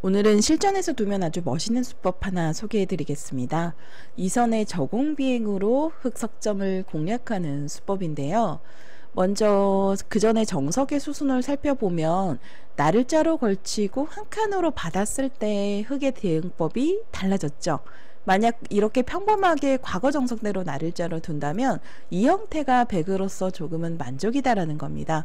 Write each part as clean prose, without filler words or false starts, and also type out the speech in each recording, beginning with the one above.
오늘은 실전에서 두면 아주 멋있는 수법 하나 소개해 드리겠습니다. 이선의 저공비행으로 흑석점을 공략하는 수법인데요. 먼저 그 전에 정석의 수순을 살펴보면 날을자로 걸치고 한 칸으로 받았을 때 흑의 대응법이 달라졌죠. 만약 이렇게 평범하게 과거 정석대로 날을자로 둔다면 이 형태가 백으로서 조금은 만족이다라는 겁니다.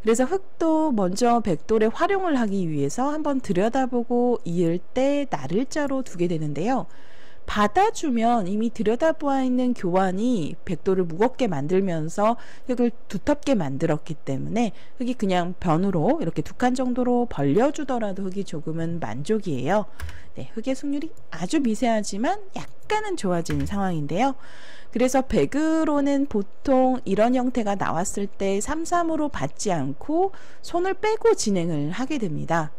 그래서 흑도 먼저 백돌의 활용을 하기 위해서 한번 들여다보고 이을 때 날을자로 두게 되는데요. 받아주면 이미 들여다보아 있는 교환이 백돌을 무겁게 만들면서 흑을 두텁게 만들었기 때문에 흑이 그냥 변으로 이렇게 두 칸 정도로 벌려주더라도 흑이 조금은 만족이에요. 네, 흑의 승률이 아주 미세하지만 약간은 좋아지는 상황인데요. 그래서 백으로는 보통 이런 형태가 나왔을 때 3-3으로 받지 않고 손을 빼고 진행을 하게 됩니다.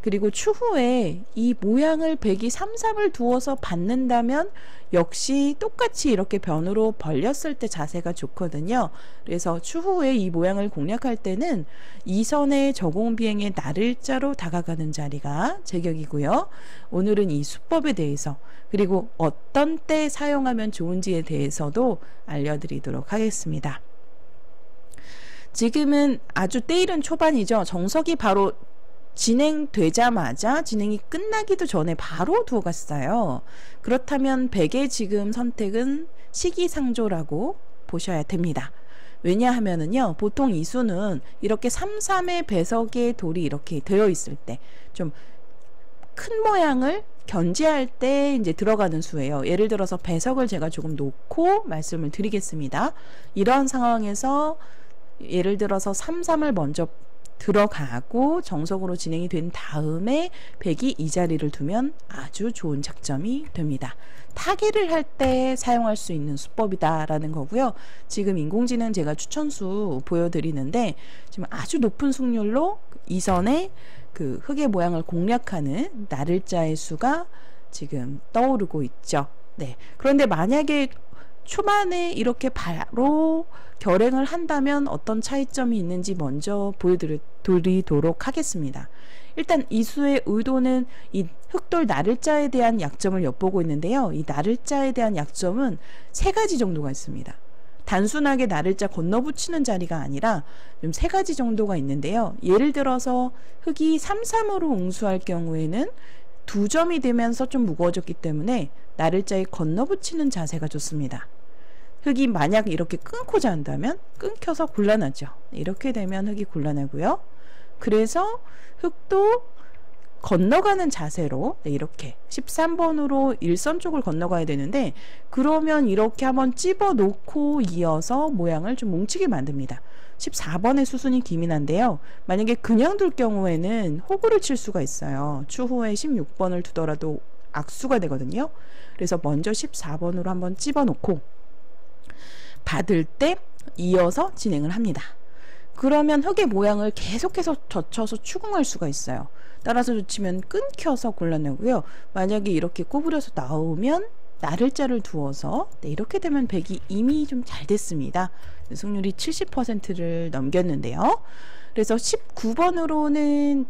그리고 추후에 이 모양을 백이 3-3을 두어서 받는다면 역시 똑같이 이렇게 변으로 벌렸을 때 자세가 좋거든요. 그래서 추후에 이 모양을 공략할 때는 이선의 저공비행의 날을자로 다가가는 자리가 제격이고요. 오늘은 이 수법에 대해서 그리고 어떤 때 사용하면 좋은지에 대해서도 알려드리도록 하겠습니다. 지금은 아주 때이른 초반이죠. 정석이 바로 진행되자마자 진행이 끝나기도 전에 바로 두어갔어요. 그렇다면 백의 지금 선택은 시기상조라고 보셔야 됩니다. 왜냐하면은요, 보통 이 수는 이렇게 3-3의 배석의 돌이 이렇게 되어 있을 때 좀 큰 모양을 견제할 때 이제 들어가는 수예요. 예를 들어서 배석을 제가 조금 놓고 말씀을 드리겠습니다. 이런 상황에서 예를 들어서 3-3을 먼저 들어가고 정석으로 진행이 된 다음에 백이 이 자리를 두면 아주 좋은 작점이 됩니다. 타개를 할 때 사용할 수 있는 수법이다 라는 거고요. 지금 인공지능 제가 추천수 보여드리는데 지금 아주 높은 승률로 이선의 그 흑의 모양을 공략하는 날을자의 수가 지금 떠오르고 있죠. 네. 그런데 만약에 초반에 이렇게 바로 결행을 한다면 어떤 차이점이 있는지 먼저 보여드리도록 하겠습니다. 일단 이 수의 의도는 이 흑돌 날을자에 대한 약점을 엿보고 있는데요. 이 날을자에 대한 약점은 세 가지 정도가 있습니다. 단순하게 날을자 건너붙이는 자리가 아니라 좀 세 가지 정도가 있는데요. 예를 들어서 흑이 3-3으로 응수할 경우에는 2점이 되면서 좀 무거워졌기 때문에 날을자에 건너붙이는 자세가 좋습니다. 흑이 만약 이렇게 끊고자 한다면 끊겨서 곤란하죠. 이렇게 되면 흑이 곤란하고요. 그래서 흑도 건너가는 자세로 이렇게 13번으로 일선 쪽을 건너가야 되는데 그러면 이렇게 한번 찝어 놓고 이어서 모양을 좀 뭉치게 만듭니다. 14번의 수순이 기민한데요. 만약에 그냥 둘 경우에는 호구를 칠 수가 있어요. 추후에 16번을 두더라도 악수가 되거든요. 그래서 먼저 14번으로 한번 찝어 놓고 받을 때 이어서 진행을 합니다. 그러면 흑의 모양을 계속해서 젖혀서 추궁할 수가 있어요. 따라서 젖히면 끊겨서 곤란하고요. 만약에 이렇게 꼬부려서 나오면 날을자를 두어서 이렇게 되면 백이 이미 좀 잘 됐습니다. 승률이 70%를 넘겼는데요. 그래서 19번으로는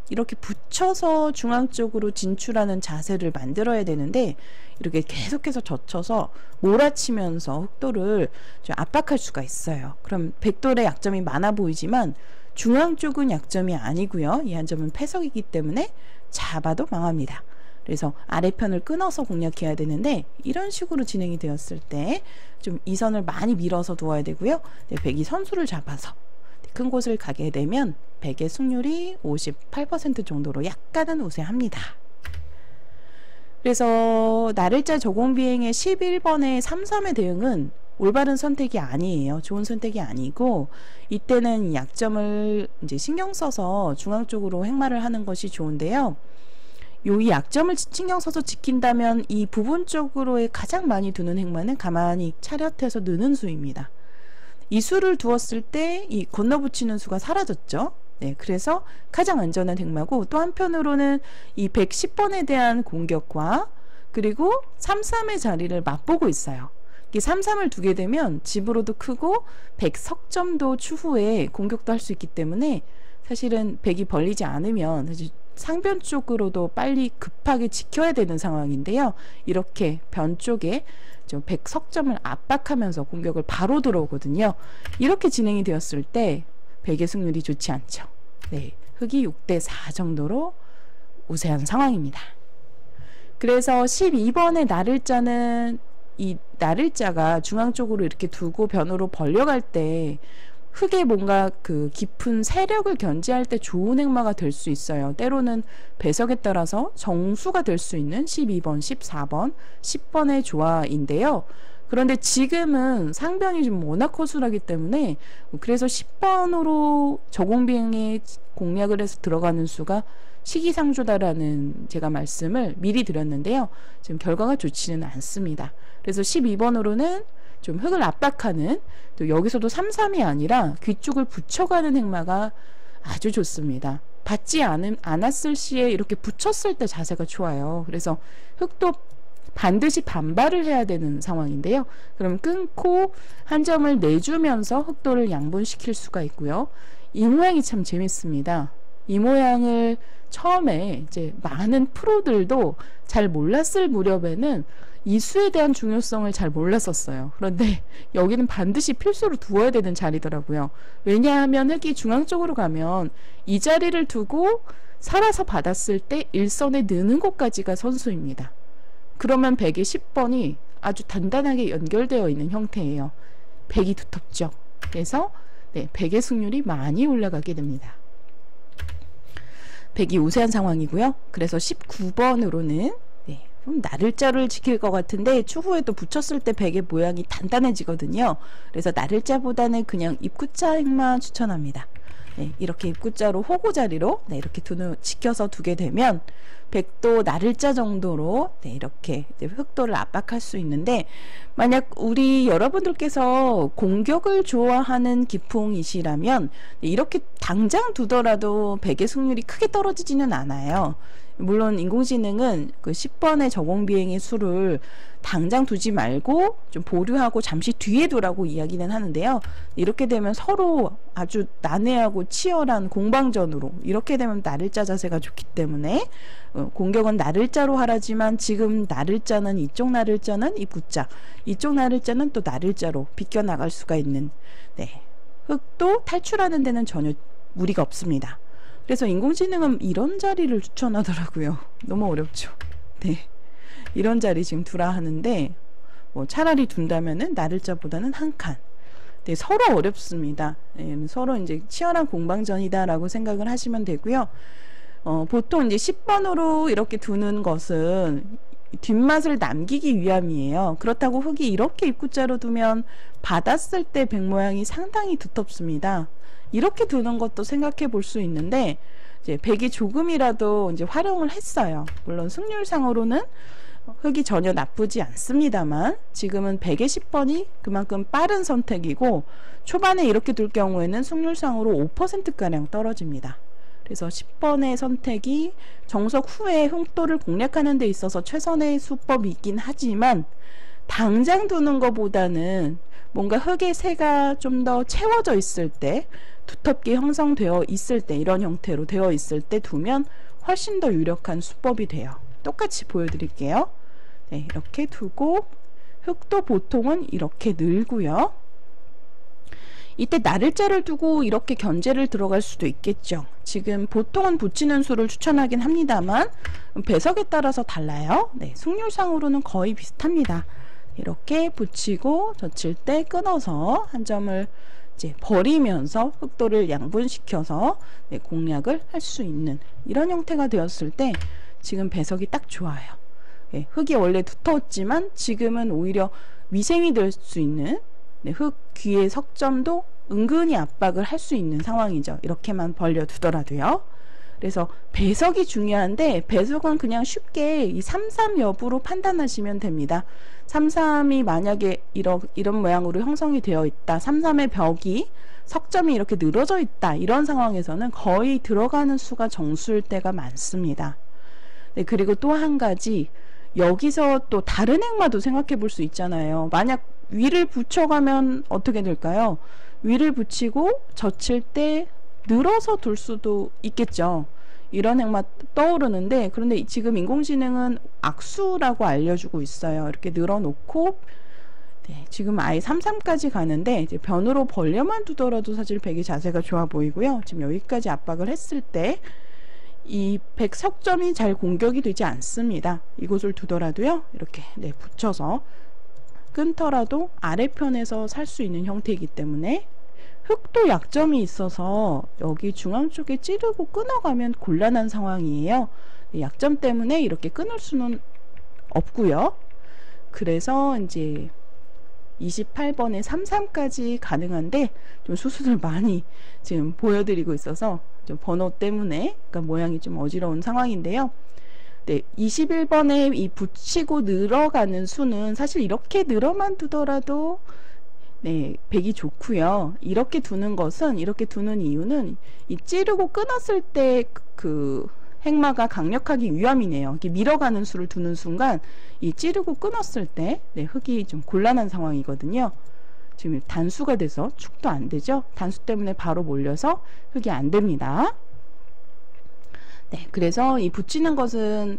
이렇게 붙여서 중앙 쪽으로 진출하는 자세를 만들어야 되는데 이렇게 계속해서 젖혀서 몰아치면서 흑돌을 좀 압박할 수가 있어요. 그럼 백돌의 약점이 많아 보이지만 중앙 쪽은 약점이 아니고요. 이 한 점은 패석이기 때문에 잡아도 망합니다. 그래서 아래편을 끊어서 공략해야 되는데 이런 식으로 진행이 되었을 때 좀 이 선을 많이 밀어서 두어야 되고요. 백이 선수를 잡아서 큰 곳을 가게 되면 백의 승률이 58% 정도로 약간은 우세합니다. 그래서 날을자 저공비행의 11번의 3-3의 대응은 올바른 선택이 아니에요. 좋은 선택이 아니고 이때는 약점을 이제 신경 써서 중앙 쪽으로 행마를 하는 것이 좋은데요. 이 약점을 신경 써서 지킨다면 이 부분 쪽으로의 가장 많이 두는 행마는 가만히 차렷해서 느는 수입니다. 이 수를 두었을 때 이 건너붙이는 수가 사라졌죠. 네, 그래서 가장 안전한 행마고 또 한편으로는 이 110번에 대한 공격과 그리고 3-3의 자리를 맛보고 있어요. 이 3-3을 두게 되면 집으로도 크고 100석점도 추후에 공격도 할 수 있기 때문에 사실은 백이 벌리지 않으면 사실 상변 쪽으로도 빨리 급하게 지켜야 되는 상황인데요. 이렇게 변 쪽에 좀 백 석점을 압박하면서 공격을 바로 들어오거든요. 이렇게 진행이 되었을 때 백의 승률이 좋지 않죠. 네, 흑이 6대4 정도로 우세한 상황입니다. 그래서 12번의 나를자는 이 나를자가 중앙 쪽으로 이렇게 두고 변으로 벌려갈 때 흑의 뭔가 그 깊은 세력을 견제할 때 좋은 행마가 될 수 있어요. 때로는 배석에 따라서 정수가 될 수 있는 12번, 14번, 10번의 조화인데요. 그런데 지금은 상변이 좀 워낙 허술하기 때문에 그래서 10번으로 저공비행에 공략을 해서 들어가는 수가 시기상조다라는 제가 말씀을 미리 드렸는데요. 지금 결과가 좋지는 않습니다. 그래서 12번으로는 좀 흑을 압박하는, 또 여기서도 3-3이 아니라 귀 쪽을 붙여가는 행마가 아주 좋습니다. 받지 않았을 시에 이렇게 붙였을 때 자세가 좋아요. 그래서 흑도 반드시 반발을 해야 되는 상황인데요. 그럼 끊고 한 점을 내주면서 흑도를 양분시킬 수가 있고요. 이 모양이 참 재밌습니다. 이 모양을 처음에 이제 많은 프로들도 잘 몰랐을 무렵에는 이 수에 대한 중요성을 잘 몰랐었어요. 그런데 여기는 반드시 필수로 두어야 되는 자리더라고요. 왜냐하면 흑이 중앙 쪽으로 가면 이 자리를 두고 살아서 받았을 때 일선에 느는 곳까지가 선수입니다. 그러면 백의 10번이 아주 단단하게 연결되어 있는 형태예요. 백이 두텁죠. 그래서 네, 백의 승률이 많이 올라가게 됩니다. 백이 우세한 상황이고요. 그래서 19번으로는 나를자를 지킬 것 같은데 추후에 또 붙였을 때 백의 모양이 단단해지거든요. 그래서 나를자보다는 그냥 입구자 행만 추천합니다. 네, 이렇게 입구자로 호구 자리로 네, 이렇게 지켜서 두게 되면 백도 나를자 정도로 네, 이렇게 흑도를 압박할 수 있는데, 만약 우리 여러분들께서 공격을 좋아하는 기풍이시라면 이렇게 당장 두더라도 백의 승률이 크게 떨어지지는 않아요. 물론 인공지능은 그 10번의 저공비행의 수를 당장 두지 말고 좀 보류하고 잠시 뒤에 두라고 이야기는 하는데요. 이렇게 되면 서로 아주 난해하고 치열한 공방전으로, 이렇게 되면 나를자 자세가 좋기 때문에 공격은 나를자로 하라지만 지금 나를자는 이쪽 나를자는 입구자, 이쪽 나를자는 또 나를자로 비껴나갈 수가 있는, 네, 흑도 탈출하는 데는 전혀 무리가 없습니다. 그래서 인공지능은 이런 자리를 추천하더라고요. 너무 어렵죠. 네, 이런 자리 지금 두라 하는데 뭐 차라리 둔다면은 나를자보다는 한 칸. 네, 서로 어렵습니다. 네, 서로 이제 치열한 공방전이다라고 생각을 하시면 되고요. 보통 이제 10번으로 이렇게 두는 것은 뒷맛을 남기기 위함이에요. 그렇다고 흑이 이렇게 입구자로 두면 받았을 때 백 모양이 상당히 두텁습니다. 이렇게 두는 것도 생각해 볼 수 있는데, 이제 백이 조금이라도 이제 활용을 했어요. 물론 승률상으로는 흑이 전혀 나쁘지 않습니다만 지금은 백의 10번이 그만큼 빠른 선택이고, 초반에 이렇게 둘 경우에는 승률상으로 5%가량 떨어집니다. 그래서 10번의 선택이 정석 후에 흑도를 공략하는 데 있어서 최선의 수법이긴 하지만, 당장 두는 것보다는 뭔가 흑의 새가 좀 더 채워져 있을 때, 두텁게 형성되어 있을 때, 이런 형태로 되어 있을 때 두면 훨씬 더 유력한 수법이 돼요. 똑같이 보여드릴게요. 네, 이렇게 두고 흑도 보통은 이렇게 늘고요. 이때 나를자를 두고 이렇게 견제를 들어갈 수도 있겠죠. 지금 보통은 붙이는 수를 추천하긴 합니다만 배석에 따라서 달라요. 네, 승률상으로는 거의 비슷합니다. 이렇게 붙이고 젖힐 때 끊어서 한 점을 이제 버리면서 흑도를 양분시켜서 네, 공략을 할 수 있는 이런 형태가 되었을 때 지금 배석이 딱 좋아요. 네, 흑이 원래 두터웠지만 지금은 오히려 위생이 될 수 있는, 네, 흑 귀의 석점도 은근히 압박을 할 수 있는 상황이죠. 이렇게만 벌려두더라도요. 그래서 배석이 중요한데 배석은 그냥 쉽게 이 3-3 여부로 판단하시면 됩니다. 3-3이 만약에 이런 모양으로 형성이 되어 있다, 3-3의 벽이 석점이 이렇게 늘어져 있다, 이런 상황에서는 거의 들어가는 수가 정수일 때가 많습니다. 네, 그리고 또 한 가지, 여기서 또 다른 행마도 생각해 볼 수 있잖아요. 만약 위를 붙여가면 어떻게 될까요? 위를 붙이고 젖힐 때 늘어서 둘 수도 있겠죠. 이런 행마 떠오르는데, 그런데 지금 인공지능은 악수라고 알려주고 있어요. 이렇게 늘어놓고 네, 지금 아예 33까지 가는데 이제 변으로 벌려만 두더라도 사실 백이 자세가 좋아 보이고요. 지금 여기까지 압박을 했을 때 이 백 석점이 잘 공격이 되지 않습니다. 이곳을 두더라도요. 이렇게 네, 붙여서 끊더라도 아래편에서 살 수 있는 형태이기 때문에 흑도 약점이 있어서 여기 중앙 쪽에 찌르고 끊어가면 곤란한 상황이에요. 약점 때문에 이렇게 끊을 수는 없고요. 그래서 이제 28번에 33까지 가능한데 좀 수순을 많이 지금 보여드리고 있어서 좀 번호 때문에 그러니까 모양이 좀 어지러운 상황인데요. 네, 21번에 이 붙이고 늘어가는 수는 사실 이렇게 늘어만 두더라도 네, 백이 좋고요. 이렇게 두는 것은, 이렇게 두는 이유는 이 찌르고 끊었을 때 그 행마가 강력하기 위함이네요. 이렇게 밀어가는 수를 두는 순간 이 찌르고 끊었을 때 네, 흑이 좀 곤란한 상황이거든요. 지금 단수가 돼서 축도 안 되죠. 단수 때문에 바로 몰려서 흑이 안 됩니다. 네, 그래서 이 붙이는 것은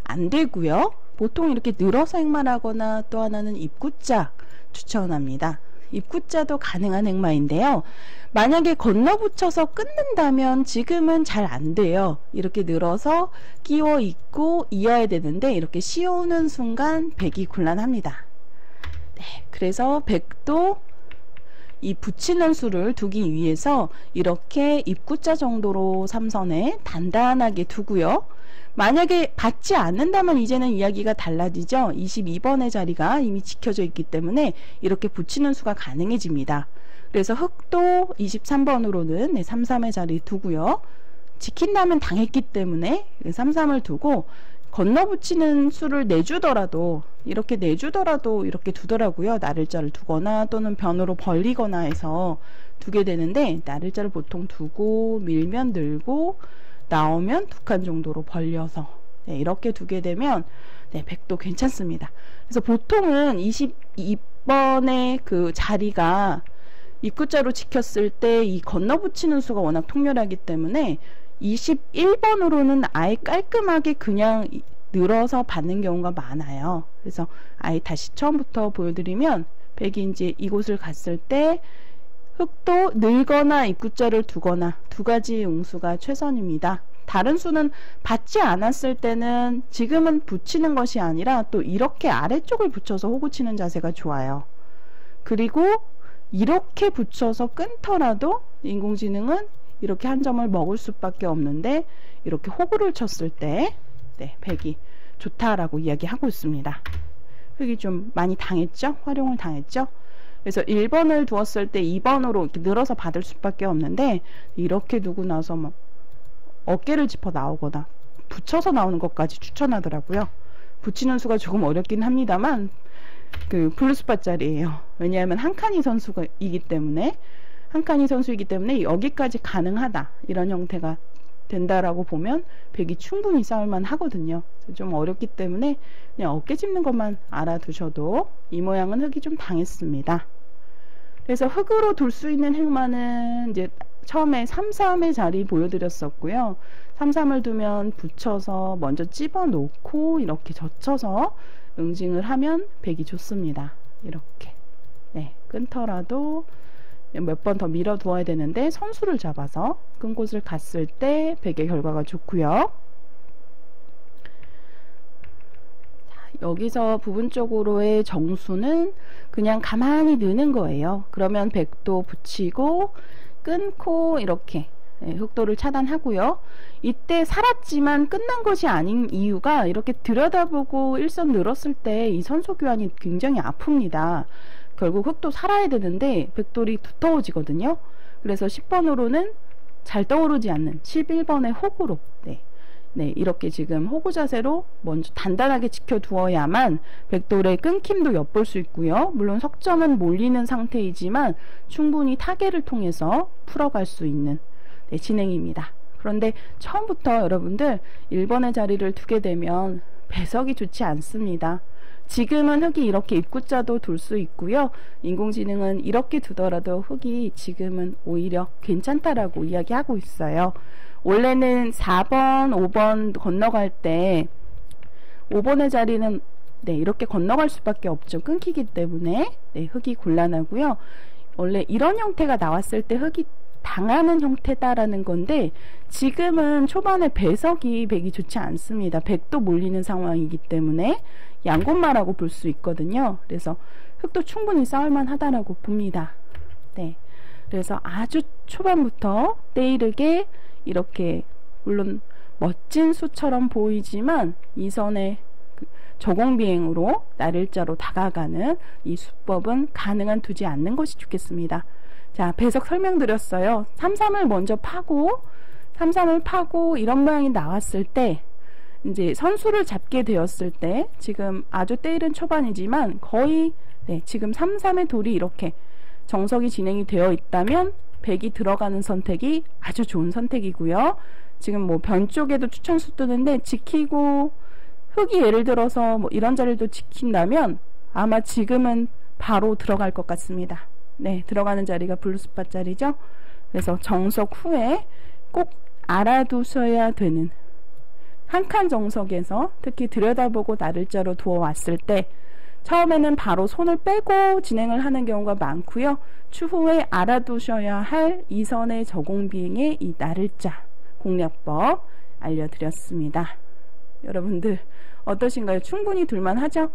안 되고요. 보통 이렇게 늘어서 행마를 하거나 또 하나는 입구자 추천합니다. 입구자도 가능한 행마인데요. 만약에 건너붙여서 끊는다면 지금은 잘 안 돼요. 이렇게 늘어서 끼워 있고 이어야 되는데 이렇게 씌우는 순간 백이 곤란합니다. 네, 그래서 백도 이 붙이는 수를 두기 위해서 이렇게 입구자 정도로 삼선에 단단하게 두고요. 만약에 받지 않는다면 이제는 이야기가 달라지죠. 22번의 자리가 이미 지켜져 있기 때문에 이렇게 붙이는 수가 가능해집니다. 그래서 흑도 23번으로는 네, 33의 자리 두고요. 지킨다면 당했기 때문에 33을 두고 건너 붙이는 수를 내주더라도 이렇게 내주더라도 이렇게 두더라고요. 나를자를 두거나 또는 변으로 벌리거나 해서 두게 되는데 나를자를 보통 두고 밀면 늘고 나오면 두 칸 정도로 벌려서 네, 이렇게 두게 되면 네, 백도 괜찮습니다. 그래서 보통은 22번의 그 자리가 입구자로 지켰을 때 이 건너붙이는 수가 워낙 통렬하기 때문에 21번으로는 아예 깔끔하게 그냥 늘어서 받는 경우가 많아요. 그래서 아예 다시 처음부터 보여드리면 백이 이제 이곳을 갔을 때 흑도 늘거나 입구자를 두거나 두 가지 응수가 최선입니다. 다른 수는 받지 않았을 때는 지금은 붙이는 것이 아니라 또 이렇게 아래쪽을 붙여서 호구 치는 자세가 좋아요. 그리고 이렇게 붙여서 끊더라도 인공지능은 이렇게 한 점을 먹을 수밖에 없는데 이렇게 호구를 쳤을 때 네, 백이 좋다라고 이야기하고 있습니다. 흑이 좀 많이 당했죠? 활용을 당했죠? 그래서 1번을 두었을 때 2번으로 이렇게 늘어서 받을 수밖에 없는데 이렇게 두고 나서 막 어깨를 짚어 나오거나 붙여서 나오는 것까지 추천하더라고요. 붙이는 수가 조금 어렵긴 합니다만 그 플러스파 짜리예요. 왜냐하면 한 칸이 선수이기 때문에 여기까지 가능하다 이런 형태가 된다라고 보면 백이 충분히 싸울만 하거든요. 좀 어렵기 때문에 그냥 어깨 짚는 것만 알아두셔도 이 모양은 흑이 좀 당했습니다. 그래서 흑으로 둘 수 있는 행마는 이제 처음에 33의 자리 보여드렸었고요. 33을 두면 붙여서 먼저 찝어 놓고 이렇게 젖혀서 응징을 하면 백이 좋습니다. 이렇게 네, 끊더라도 몇 번 더 밀어 두어야 되는데 선수를 잡아서 끈 곳을 갔을 때 백의 결과가 좋고요. 여기서 부분적으로의 정수는 그냥 가만히 느는 거예요. 그러면 백도 붙이고 끊고 이렇게 흑도를 차단하고요. 이때 살았지만 끝난 것이 아닌 이유가 이렇게 들여다보고 일선 늘었을 때 이 선수 교환이 굉장히 아픕니다. 결국 흑도 살아야 되는데 백돌이 두터워지거든요. 그래서 10번으로는 잘 떠오르지 않는 11번의 호구로 네, 이렇게 지금 호구 자세로 먼저 단단하게 지켜두어야만 백돌의 끊김도 엿볼 수 있고요. 물론 석점은 몰리는 상태이지만 충분히 타개를 통해서 풀어갈 수 있는 네, 진행입니다. 그런데 처음부터 여러분들 1번의 자리를 두게 되면 배석이 좋지 않습니다. 지금은 흑이 이렇게 입구자도 둘 수 있고요. 인공지능은 이렇게 두더라도 흑이 지금은 오히려 괜찮다라고 이야기하고 있어요. 원래는 4번, 5번 건너갈 때 5번의 자리는 네, 이렇게 건너갈 수밖에 없죠. 끊기기 때문에 네, 흙이 곤란하고요. 원래 이런 형태가 나왔을 때 흙이 당하는 형태다라는 건데 지금은 초반에 배석이 백이 좋지 않습니다. 백도 몰리는 상황이기 때문에 양곤마라고 볼 수 있거든요. 그래서 흙도 충분히 싸울만 하다라고 봅니다. 네, 그래서 아주 초반부터 때이르게 이렇게 물론 멋진 수처럼 보이지만 이선의 저공비행으로 날일자로 다가가는 이 수법은 가능한 두지 않는 것이 좋겠습니다. 자, 배석 설명드렸어요. 3-3을 먼저 파고 3-3을 파고 이런 모양이 나왔을 때 이제 선수를 잡게 되었을 때 지금 아주 때이른 초반이지만 거의 네, 지금 3-3의 돌이 이렇게 정석이 진행이 되어 있다면 백이 들어가는 선택이 아주 좋은 선택이고요. 지금 뭐 변 쪽에도 추천수 뜨는데 지키고 흙이 예를 들어서 뭐 이런 자리도 지킨다면 아마 지금은 바로 들어갈 것 같습니다. 네, 들어가는 자리가 블루스팟 자리죠. 그래서 정석 후에 꼭 알아두셔야 되는 한 칸 정석에서 특히 들여다보고 나를자로 두어 왔을 때 처음에는 바로 손을 빼고 진행을 하는 경우가 많고요. 추후에 알아두셔야 할 이선의 저공비행의 이 나를자 공략법 알려드렸습니다. 여러분들 어떠신가요? 충분히 둘만하죠?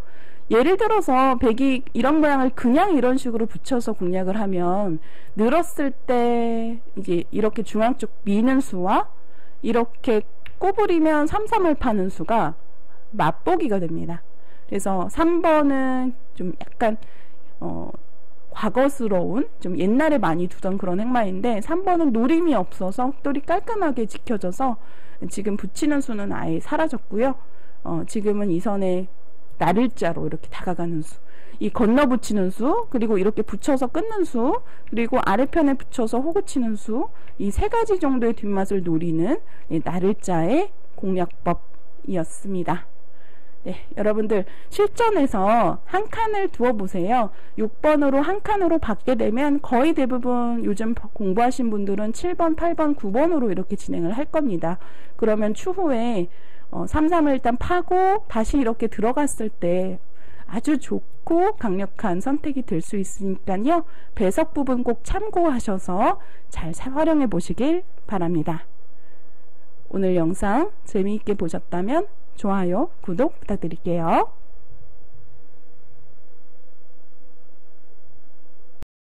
예를 들어서 백이 이런 모양을 그냥 이런 식으로 붙여서 공략을 하면 늘었을 때 이제 이렇게 중앙 쪽 미는 수와 이렇게 꼬부리면 3-3을 파는 수가 맛보기가 됩니다. 그래서 3번은 좀 약간 과거스러운 좀 옛날에 많이 두던 그런 행마인데 3번은 노림이 없어서 흑돌이 깔끔하게 지켜져서 지금 붙이는 수는 아예 사라졌고요. 지금은 이선에 나를자로 이렇게 다가가는 수, 이 건너 붙이는 수, 그리고 이렇게 붙여서 끊는 수, 그리고 아래편에 붙여서 호구 치는 수, 이 세 가지 정도의 뒷맛을 노리는 나를자의 공략법이었습니다. 네, 여러분들 실전에서 한 칸을 두어 보세요. 6번으로 한 칸으로 받게 되면 거의 대부분 요즘 공부하신 분들은 7번, 8번, 9번으로 이렇게 진행을 할 겁니다. 그러면 추후에 3-3을 일단 파고 다시 이렇게 들어갔을 때 아주 좋고 강력한 선택이 될 수 있으니까요. 배석 부분 꼭 참고하셔서 잘 활용해 보시길 바랍니다. 오늘 영상 재미있게 보셨다면 좋아요, 구독 부탁드릴게요.